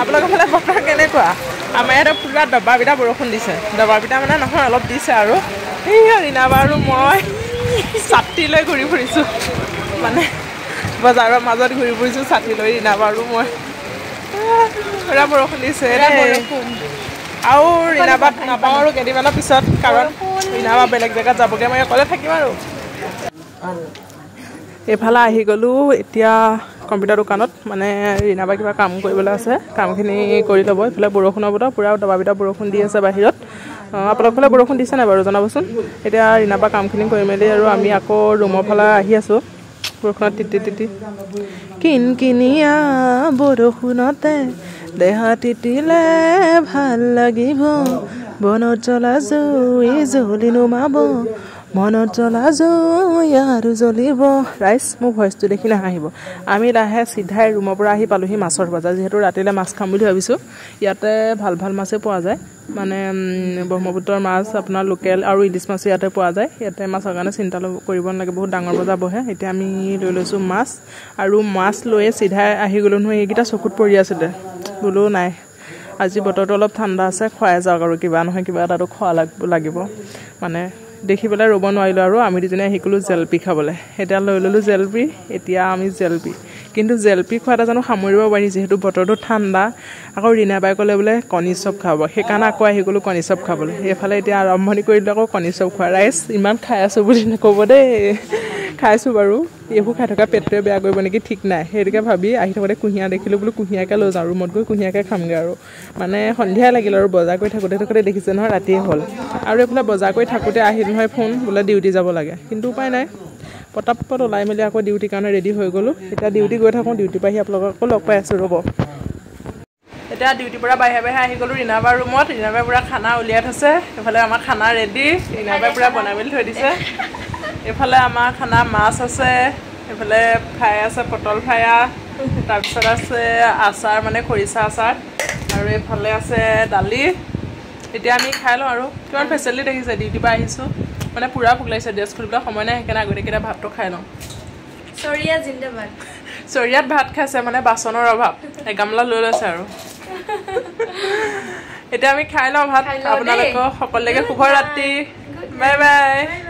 আপোনালোকৰ ফালে বতৰ কেনেকুৱা আমাৰ ইয়াতে পুৰা দবা পিটা বৰষুণ দিছে দবা পিটা মানে নহয় অলপ দিছে আৰু এই ৰীণাবা আৰু মই ছাতি লৈ ঘূৰি ফুৰিছোঁ মানে বজাৰৰ মাজত ঘূৰি ফুৰিছোঁ ছাতি লৈ ৰীণাবা আৰু মই পুৰা বৰষুণ দিছে আৰু ৰীণাবাক নাপাওঁ আৰু কেইদিনমানৰ পিছত কাৰণ ৰীণাবা বেলেগ জেগাত যাবগৈ মই অকলে থাকিম আৰু এইফালে আহি গ'লোঁ এতিয়া কম্পিউটাৰ দোকানত মানে ৰীণাবা কিবা কাম কৰিবলৈ আছে কামখিনি কৰি ল'ব এইফালে বৰষুণৰ বতৰ পুৰা দবা পিটা বৰষুণ দি আছে বাহিৰত আপোনালোকৰ ফালে বৰষুণ দিছে নাই বাৰু জনাবচোন এতিয়া ৰীণাবা কামখিনি কৰি মেলি আৰু আমি আকৌ ৰুমৰ ফালে আহি আছোঁ বৰষুণত তিতি তিতি কিনকিনিয়া বৰষুণতে দেহা তিতিলে ভাল লাগিব বনত জ্বলা জুই জ্বলি নুমাব মনত জ্বলা জুই আৰু জ্বলিব ৰাইজ মোৰ ভইচটো দেখি নাহাঁহিব আমি লাহে চিধাই ৰুমৰ পৰা আহি পালোহি মাছৰ বজাৰ যিহেতু ৰাতিলৈ মাছ খাম বুলি ভাবিছোঁ ইয়াতে ভাল ভাল মাছেই পোৱা যায় মানে ব্ৰহ্মপুত্ৰৰ মাছ আপোনাৰ লোকেল আৰু ইলিছ মাছো ইয়াতে পোৱা যায় ইয়াতে মাছৰ কাৰণে চিন্তা কৰিব নালাগে বহুত ডাঙৰ বজাৰ বহে এতিয়া আমি লৈ লৈছোঁ মাছ আৰু মাছ লৈয়ে চিধাই আহি গ'লোঁ নহয় এইকেইটা চকুত পৰি আছিলে বোলো নাই আজি বতৰটো অলপ ঠাণ্ডা আছে খুৱাই যাওক আৰু কিবা নহয় কিবা এটাতো খোৱা লাগিব মানে দেখি পেলাই ৰ'ব নোৱাৰিলোঁ আৰু আমি দুজনে আহি গ'লোঁ জেলপি খাবলৈ এতিয়া লৈ ল'লোঁ জেলপি এতিয়া আমি জেলপি কিন্তু জেলপি খোৱা এটা জানো সামৰিব পাৰি যিহেতু বতৰটো ঠাণ্ডা আকৌ ৰীণাবাই ক'লে বোলে কণী চপ খাব সেইকাৰণে আকৌ আহি গ'লোঁ কণী চপ খাবলৈ এইফালে এতিয়া আৰম্ভণি কৰি দিলোঁ আকৌ কণী চপ খোৱা ৰাইজ ইমান খাই আছোঁ বুলি নক'ব দেই খাইছোঁ বাৰু এইবোৰ খাই থকা পেটটোৱে বেয়া কৰিব নেকি ঠিক নাই সেইটোকে ভাবি আহি থাকোঁতে কুঁহিয়াৰ দেখিলোঁ বোলো কুঁহিয়াৰকে লৈ যাওঁ ৰুমত গৈ কুঁহিয়াৰকে খামগৈ আৰু মানে সন্ধিয়াই লাগিল আৰু বজাৰ কৰি থাকোঁতে দেখিছে নহয় ৰাতিয়ে হ'ল আৰু এইফালে বজাৰ কৰি থাকোঁতে আহিল নহয় ফোন বোলে ডিউটি যাব লাগে কিন্তু উপায় নাই পটাপট ওলাই মেলি আকৌ ডিউটিৰ কাৰণে ৰেডি হৈ গ'লোঁ এতিয়া ডিউটি গৈ থাকোঁ ডিউটিৰ পৰা আহি আপোনালোকক আকৌ লগ পাই আছোঁ ৰ'ব এতিয়া ডিউটিৰ পৰা বাহিৰে আহি গ'লোঁ ৰীণাবাৰ ৰুমত ৰীণাবাই পূৰা খানা উলিয়াই থৈছে এইফালে আমাৰ খানা ৰেডি ৰীণাবাই পূৰা বনাই মেলি থৈ দিছে এইফালে আমাৰ খানা মাছ আছে এইফালে ফ্ৰাই আছে পটল ফ্ৰায়া তাৰপিছত আছে আচাৰ মানে খৰিচা আচাৰ আৰু এইফালে আছে দালি এতিয়া আমি খাই লওঁ আৰু কিমান ফেচিলিটি দেখিছে ডিউটিৰ পৰা আহিছোঁ মানে পুৰা ভোক লাগিছে ড্ৰেছ খুলিবলৈ সময় নাই সেইকাৰণে আগতীয়াকৈ ভাতটো খাই লওঁ চৰিয়া জিন্দাবাদ চৰিয়াত ভাত খাইছে মানে বাচনৰ অভাৱ এগামলা লৈ লৈছে আৰু এতিয়া আমি খাই লওঁ ভাত আপোনালোকক সকলোকে শুভ ৰাত্ৰি বাই বাই